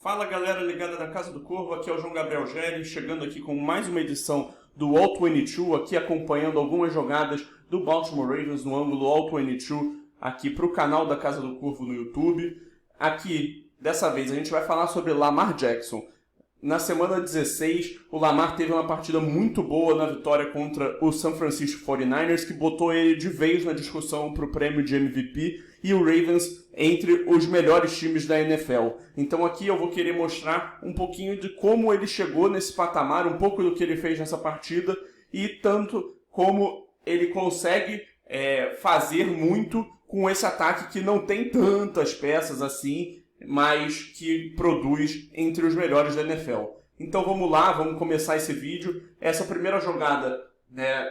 Fala galera ligada da Casa do Corvo, aqui é o João Gabriel Gelli, chegando aqui com mais uma edição do All 22, aqui acompanhando algumas jogadas do Baltimore Ravens no ângulo All 22, aqui para o canal da Casa do Corvo no YouTube. Aqui, dessa vez, a gente vai falar sobre Lamar Jackson. Na semana 16, o Lamar teve uma partida muito boa na vitória contra o San Francisco 49ers, que botou ele de vez na discussão para o prêmio de MVP, e o Ravens entre os melhores times da NFL. Então aqui eu vou querer mostrar um pouquinho de como ele chegou nesse patamar, um pouco do que ele fez nessa partida, e tanto como ele consegue fazer muito com esse ataque que não tem tantas peças assim, mas que produz entre os melhores da NFL. Então vamos lá, vamos começar esse vídeo. Essa primeira jogada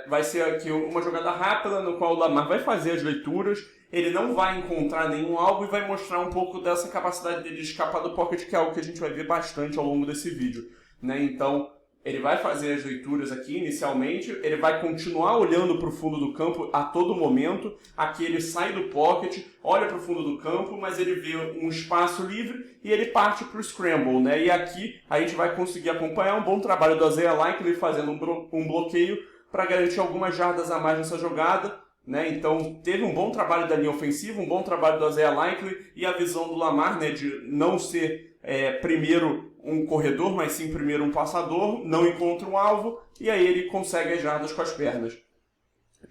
vai ser aqui uma jogada rápida, no qual o Lamar vai fazer as leituras, ele não vai encontrar nenhum alvo e vai mostrar um pouco dessa capacidade dele de escapar do pocket, que é algo que a gente vai ver bastante ao longo desse vídeo. Então, ele vai fazer as leituras aqui inicialmente, ele vai continuar olhando para o fundo do campo a todo momento. Aqui ele sai do pocket, olha para o fundo do campo, mas ele vê um espaço livre e ele parte para o scramble. E aqui a gente vai conseguir acompanhar um bom trabalho do Isaiah Likely fazendo um bloqueio para garantir algumas jardas a mais nessa jogada. Então teve um bom trabalho da linha ofensiva, um bom trabalho do Isaiah Likely e a visão do Lamar de não ser primeiro um corredor, mas sim primeiro um passador, não encontra um alvo e aí ele consegue as jardas com as pernas.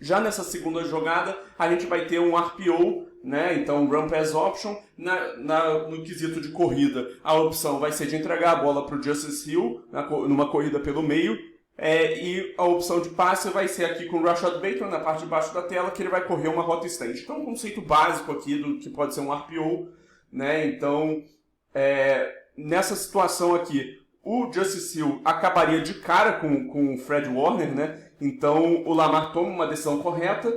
Já nessa segunda jogada, a gente vai ter um RPO, então Run Pass Option, no quesito de corrida. A opção vai ser de entregar a bola para o Justice Hill, numa corrida pelo meio, e a opção de passe vai ser aqui com o Rashad Bateman, na parte de baixo da tela, que ele vai correr uma rota extend. Então, um conceito básico aqui do que pode ser um RPO, Então, nessa situação aqui, o Justice Hill acabaria de cara com o Fred Warner, Então o Lamar toma uma decisão correta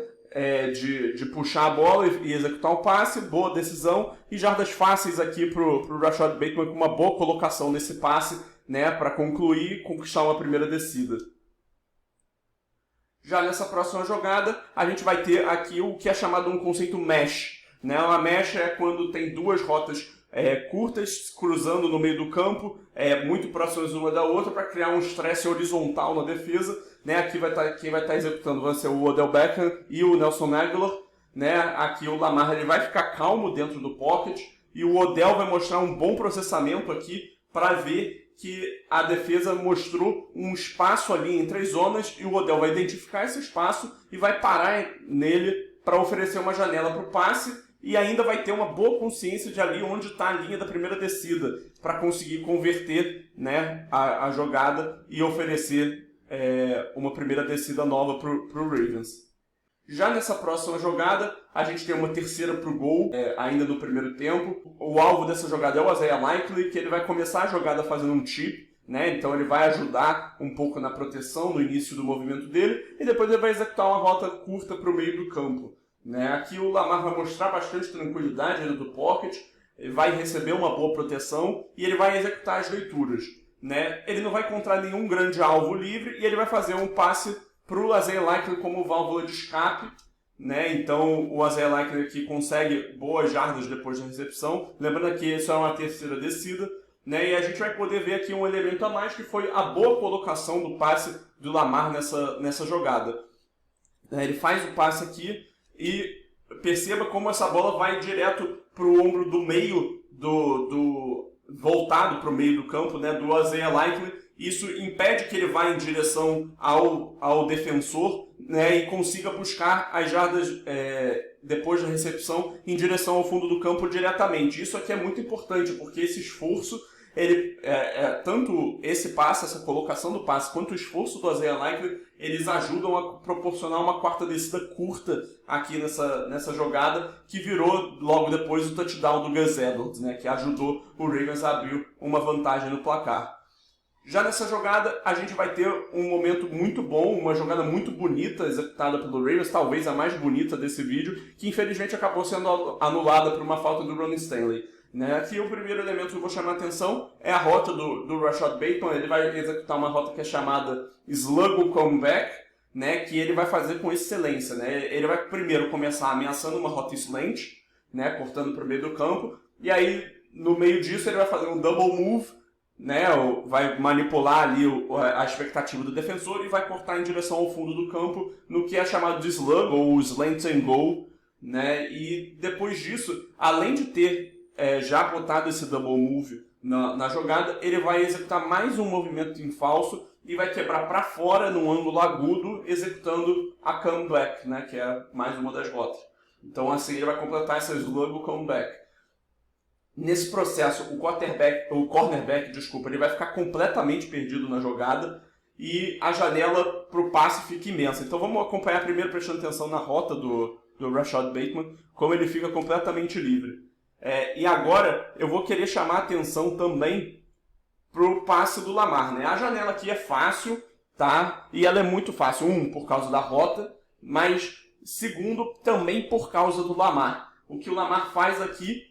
de puxar a bola e executar o passe, boa decisão, e jardas fáceis aqui para o Rashad Bateman com uma boa colocação nesse passe, para concluir e conquistar uma primeira descida. Já nessa próxima jogada, a gente vai ter aqui o que é chamado um conceito mesh. Uma mesh é quando tem duas rotas curtas, cruzando no meio do campo, muito próximas uma da outra, para criar um estresse horizontal na defesa. Aqui quem vai estar executando vai ser o Odell Beckham e o Nelson Agholor. Aqui o Lamar ele vai ficar calmo dentro do pocket, e o Odell vai mostrar um bom processamento aqui para ver que a defesa mostrou um espaço ali entre as zonas, e o Odell vai identificar esse espaço e vai parar nele para oferecer uma janela para o passe, e ainda vai ter uma boa consciência de ali onde está a linha da primeira descida, para conseguir converter a jogada e oferecer uma primeira descida nova para o Ravens. Já nessa próxima jogada, a gente tem uma terceira para o gol, ainda no primeiro tempo. O alvo dessa jogada é o Isaiah Likely, que ele vai começar a jogada fazendo um chip, Então ele vai ajudar um pouco na proteção no início do movimento dele, e depois ele vai executar uma rota curta para o meio do campo. Aqui o Lamar vai mostrar bastante tranquilidade dentro do pocket, ele vai receber uma boa proteção e ele vai executar as leituras. Ele não vai encontrar nenhum grande alvo livre e ele vai fazer um passe para o Isaiah Likely como válvula de escape. Então o Isaiah Likely aqui consegue boas jardas depois da recepção. Lembrando que isso é uma terceira descida. E a gente vai poder ver aqui um elemento a mais, que foi a boa colocação do passe do Lamar nessa jogada. Ele faz o passe aqui e perceba como essa bola vai direto para o ombro do meio, voltado para o meio do campo, do Isaiah Likely. Isso impede que ele vá em direção ao defensor, e consiga buscar as jardas depois da recepção em direção ao fundo do campo diretamente. Isso aqui é muito importante, porque esse esforço, tanto esse passe, essa colocação do passe, quanto o esforço do Isaiah Likely, eles ajudam a proporcionar uma quarta descida curta aqui nessa jogada, que virou logo depois o touchdown do Gus Edwards, que ajudou o Ravens a abrir uma vantagem no placar. Já nessa jogada, a gente vai ter um momento muito bom, uma jogada muito bonita executada pelo Ravens, talvez a mais bonita desse vídeo, que infelizmente acabou sendo anulada por uma falta do Ronnie Stanley. Aqui o primeiro elemento que eu vou chamar a atenção é a rota do Rashad Bateman. Ele vai executar uma rota que é chamada Sluggo Comeback, que ele vai fazer com excelência. Ele vai primeiro começar ameaçando uma rota slant, cortando para o meio do campo, e aí no meio disso ele vai fazer um double move, né, vai manipular ali a expectativa do defensor e vai cortar em direção ao fundo do campo, no que é chamado de slug ou slant and go, né, e depois disso, além de ter já botado esse double move na jogada, ele vai executar mais um movimento em falso e vai quebrar para fora num ângulo agudo, executando a comeback, né, que é mais uma das rotas. Então assim ele vai completar essa slug ou comeback. Nesse processo, o cornerback, ele vai ficar completamente perdido na jogada e a janela para o passe fica imensa. Então vamos acompanhar primeiro prestando atenção na rota do Rashad Bateman, como ele fica completamente livre. E agora eu vou querer chamar a atenção também para o passe do Lamar, né? A janela aqui é fácil, tá? E ela é muito fácil, por causa da rota, mas segundo, também por causa do Lamar. O que o Lamar faz aqui,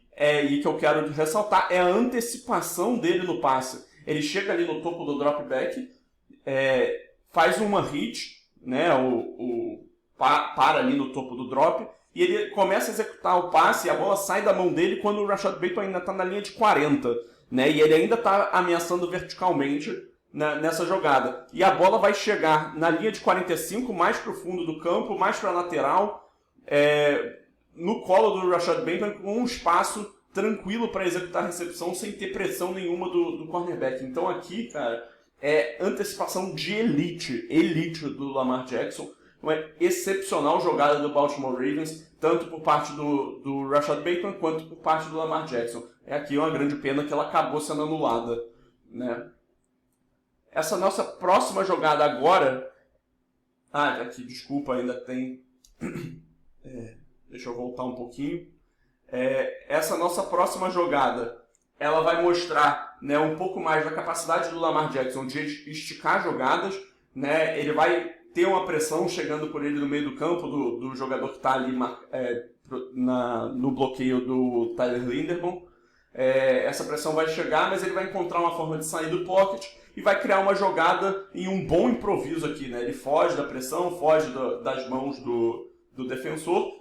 e que eu quero ressaltar, é a antecipação dele no passe. Ele chega ali no topo do dropback, faz uma hit, né? Para ali no topo do drop, e ele começa a executar o passe e a bola sai da mão dele quando o Rashad Bateman ainda está na linha de 40, né? E ele ainda está ameaçando verticalmente nessa jogada. E a bola vai chegar na linha de 45, mais para o fundo do campo, mais para a lateral, no colo do Rashad Bateman, com um espaço tranquilo para executar a recepção sem ter pressão nenhuma do cornerback. Então aqui, cara, é antecipação de elite do Lamar Jackson. Uma excepcional jogada do Baltimore Ravens, tanto por parte do Rashad Bateman quanto por parte do Lamar Jackson. Aqui uma grande pena que ela acabou sendo anulada, né? Essa nossa próxima jogada agora... aqui, desculpa, ainda tem... deixa eu voltar um pouquinho. Essa nossa próxima jogada, ela vai mostrar, né, um pouco mais da capacidade do Lamar Jackson de esticar jogadas, né? Ele vai ter uma pressão chegando por ele no meio do campo do jogador que está ali no bloqueio do Tyler Linderbaum. Essa pressão vai chegar, mas ele vai encontrar uma forma de sair do pocket e vai criar uma jogada em um bom improviso aqui, né? Ele foge da pressão, foge das mãos do defensor,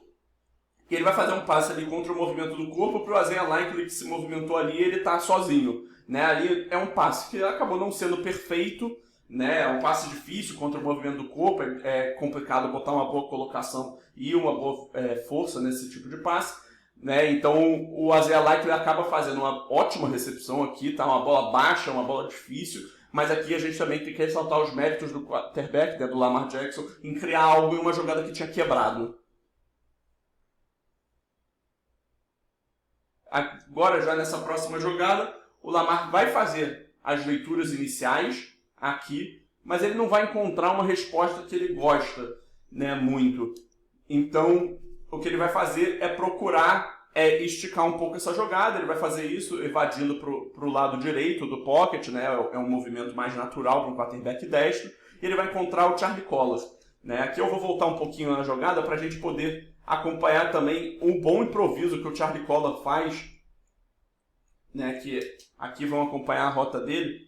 e ele vai fazer um passe ali contra o movimento do corpo para o Isaiah Likely, que se movimentou ali, e ele está sozinho, né? Ali é um passe que acabou não sendo perfeito, né? É um passe difícil contra o movimento do corpo, é complicado botar uma boa colocação e uma boa força nesse tipo de passe, né? Então o Isaiah Likely acaba fazendo uma ótima recepção aqui, tá? Uma bola baixa, uma bola difícil, mas aqui a gente também tem que ressaltar os méritos do quarterback, né, do Lamar Jackson, em criar algo em uma jogada que tinha quebrado. Agora, já nessa próxima jogada, o Lamar vai fazer as leituras iniciais aqui, mas ele não vai encontrar uma resposta que ele gosta, né, muito. Então, o que ele vai fazer é procurar esticar um pouco essa jogada. Ele vai fazer isso evadindo para o lado direito do pocket, né, é um movimento mais natural para um quarterback destro, e ele vai encontrar o Charlie Collar, né. Aqui eu vou voltar um pouquinho na jogada para a gente poder acompanhar também um bom improviso que o Charlie Collar faz, né, que aqui vão acompanhar a rota dele,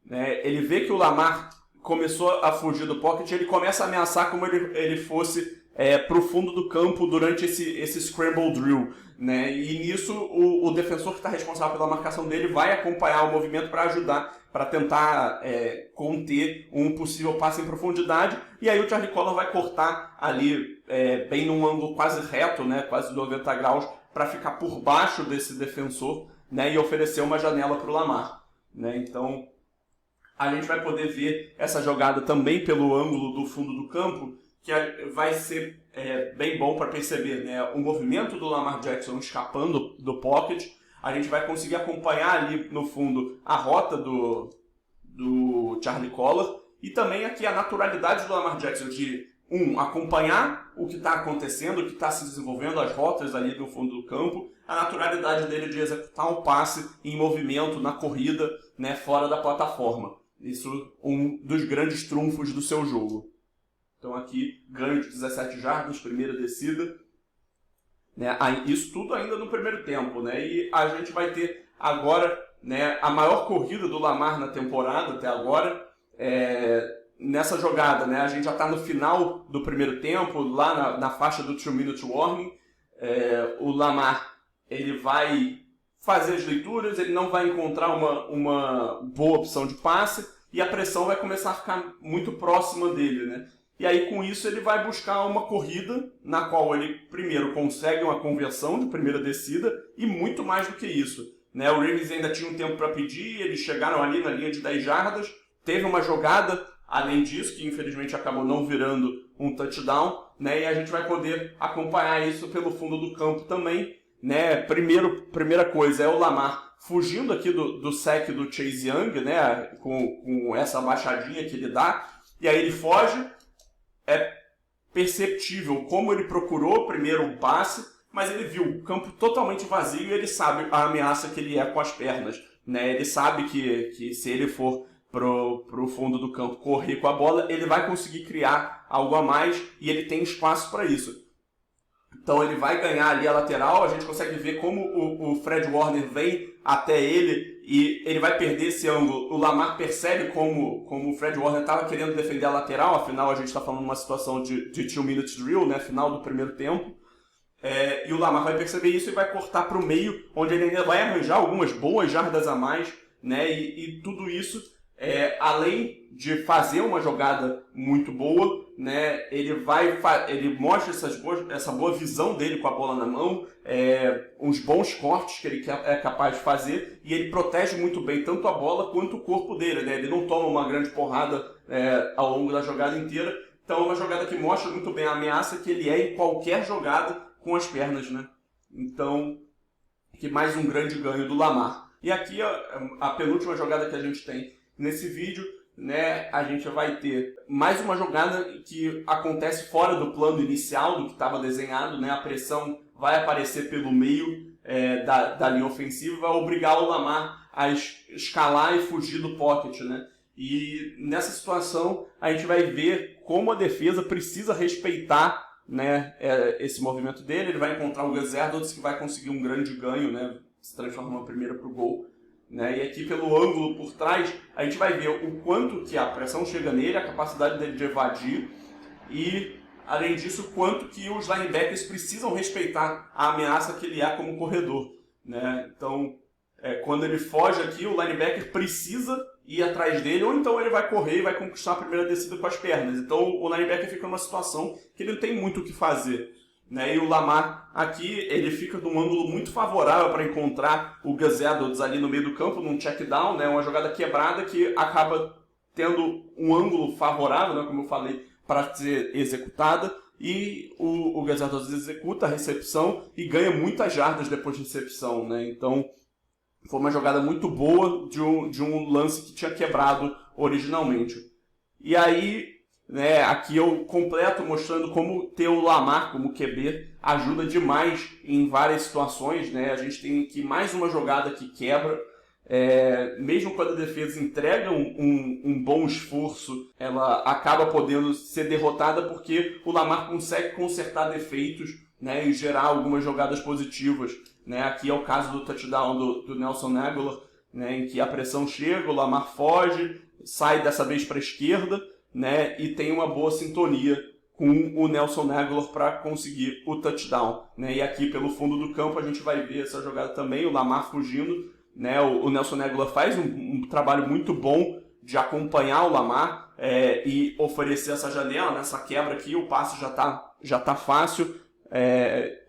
né. Ele vê que o Lamar começou a fugir do pocket, ele começa a ameaçar como ele fosse para o fundo do campo durante esse scramble drill, né, e nisso o defensor que está responsável pela marcação dele vai acompanhar o movimento para ajudar, para tentar conter um possível passe em profundidade, e aí o Charlie Collar vai cortar ali bem num ângulo quase reto, né, quase 90 graus, para ficar por baixo desse defensor, né, e oferecer uma janela para o Lamar, né. Então a gente vai poder ver essa jogada também pelo ângulo do fundo do campo, que vai ser bem bom para perceber, né, o movimento do Lamar Jackson escapando do pocket. A gente vai conseguir acompanhar ali no fundo a rota do Charlie Collar e também aqui a naturalidade do Lamar Jackson de acompanhar o que está acontecendo, o que está se desenvolvendo, as rotas ali no fundo do campo, a naturalidade dele de executar um passe em movimento, na corrida, né, fora da plataforma. Isso um dos grandes trunfos do seu jogo. Então aqui, ganho de 17 jardas, primeira descida. Né, isso tudo ainda no primeiro tempo. Né, e a gente vai ter agora, né, a maior corrida do Lamar na temporada até agora. Nessa jogada, né, a gente já está no final do primeiro tempo, lá na faixa do 2-minute warning. O Lamar ele vai fazer as leituras, ele não vai encontrar uma boa opção de passe e a pressão vai começar a ficar muito próxima dele, né? E aí, com isso, ele vai buscar uma corrida na qual ele, primeiro, consegue uma conversão de primeira descida e muito mais do que isso, né? O Ravens ainda tinha um tempo para pedir, eles chegaram ali na linha de 10 jardas, teve uma jogada, além disso, que infelizmente acabou não virando um touchdown, né? E a gente vai poder acompanhar isso pelo fundo do campo também, né? Primeira coisa é o Lamar fugindo aqui do sec do Chase Young, né? Com essa baixadinha que ele dá, e aí ele foge. É perceptível como ele procurou primeiro um passe, mas ele viu o campo totalmente vazio e ele sabe a ameaça que ele é com as pernas, né? Ele sabe que se ele for pro fundo do campo correr com a bola, ele vai conseguir criar algo a mais e ele tem espaço para isso. Então ele vai ganhar ali a lateral, a gente consegue ver como o Fred Warner vem até ele e ele vai perder esse ângulo. O Lamar percebe como o Fred Warner estava querendo defender a lateral, afinal a gente está falando de uma situação de 2-minute drill, né, final do primeiro tempo. E o Lamar vai perceber isso e vai cortar para o meio, onde ele ainda vai arranjar algumas boas jardas a mais, né, e tudo isso, além de fazer uma jogada muito boa, né, ele mostra essa boa visão dele com a bola na mão, uns bons cortes que ele é capaz de fazer, e ele protege muito bem tanto a bola quanto o corpo dele, né? Ele não toma uma grande porrada ao longo da jogada inteira. Então é uma jogada que mostra muito bem a ameaça que ele é em qualquer jogada com as pernas, né? Então, que mais um grande ganho do Lamar. E aqui a penúltima jogada que a gente tem nesse vídeo, né, a gente vai ter mais uma jogada que acontece fora do plano inicial do que estava desenhado, né? A pressão vai aparecer pelo meio da linha ofensiva, vai obrigar o Lamar a escalar e fugir do pocket, né? E nessa situação a gente vai ver como a defesa precisa respeitar, né, esse movimento dele. Ele vai encontrar o Gus Edwards, que vai conseguir um grande ganho, né, se transforma numa primeira para o gol. Né? E aqui pelo ângulo por trás, a gente vai ver o quanto que a pressão chega nele, a capacidade dele de evadir e, além disso, o quanto que os linebackers precisam respeitar a ameaça que ele é como corredor. Né? Então, quando ele foge aqui, o linebacker precisa ir atrás dele, ou então ele vai correr e vai conquistar a primeira descida com as pernas. Então o linebacker fica numa situação que ele não tem muito o que fazer. Né? E o Lamar aqui, ele fica num ângulo muito favorável para encontrar o Gus Edwards ali no meio do campo, num check down, né? Uma jogada quebrada que acaba tendo um ângulo favorável, né? Como eu falei, para ser executada. E o Gus Edwards executa a recepção e ganha muitas jardas depois de recepção. Né? Então foi uma jogada muito boa de um lance que tinha quebrado originalmente. E aí, né, aqui eu completo mostrando como ter o Lamar como QB ajuda demais em várias situações, né? A gente tem aqui mais uma jogada que quebra, mesmo quando a defesa entrega um bom esforço, ela acaba podendo ser derrotada porque o Lamar consegue consertar defeitos, né, e gerar algumas jogadas positivas. Né? Aqui é o caso do touchdown do Nelson Agholor, né, em que a pressão chega, o Lamar foge, sai dessa vez para a esquerda, né, e tem uma boa sintonia com o Nelson Agholor para conseguir o touchdown. Né? E aqui pelo fundo do campo a gente vai ver essa jogada também, o Lamar fugindo. Né? O Nelson Agholor faz um trabalho muito bom de acompanhar o Lamar e oferecer essa janela, nessa quebra aqui, o passe já tá fácil.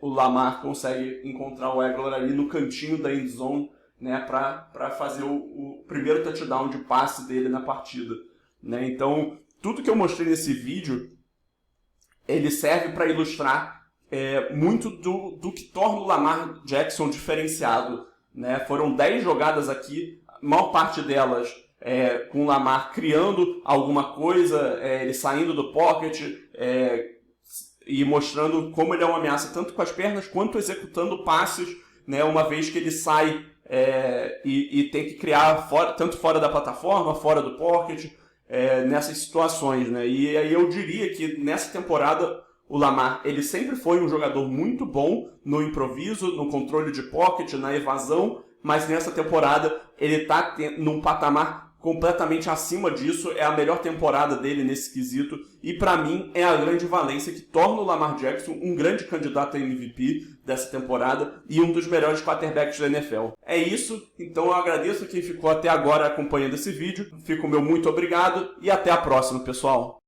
O Lamar consegue encontrar o Agholor ali no cantinho da end zone, né, para fazer o primeiro touchdown de passe dele na partida. Né? Então, tudo que eu mostrei nesse vídeo, ele serve para ilustrar muito do que torna o Lamar Jackson diferenciado. Né? Foram 10 jogadas aqui, a maior parte delas com o Lamar criando alguma coisa, ele saindo do pocket e mostrando como ele é uma ameaça tanto com as pernas quanto executando passes, né? Uma vez que ele sai e tem que criar tanto fora da plataforma, fora do pocket, nessas situações. Né? E aí eu diria que nessa temporada o Lamar ele sempre foi um jogador muito bom no improviso, no controle de pocket, na evasão, mas nessa temporada ele está num patamar completamente acima disso, é a melhor temporada dele nesse quesito, e para mim é a grande valência que torna o Lamar Jackson um grande candidato a MVP dessa temporada e um dos melhores quarterbacks da NFL. É isso, então eu agradeço quem ficou até agora acompanhando esse vídeo, fico meu muito obrigado e até a próxima, pessoal!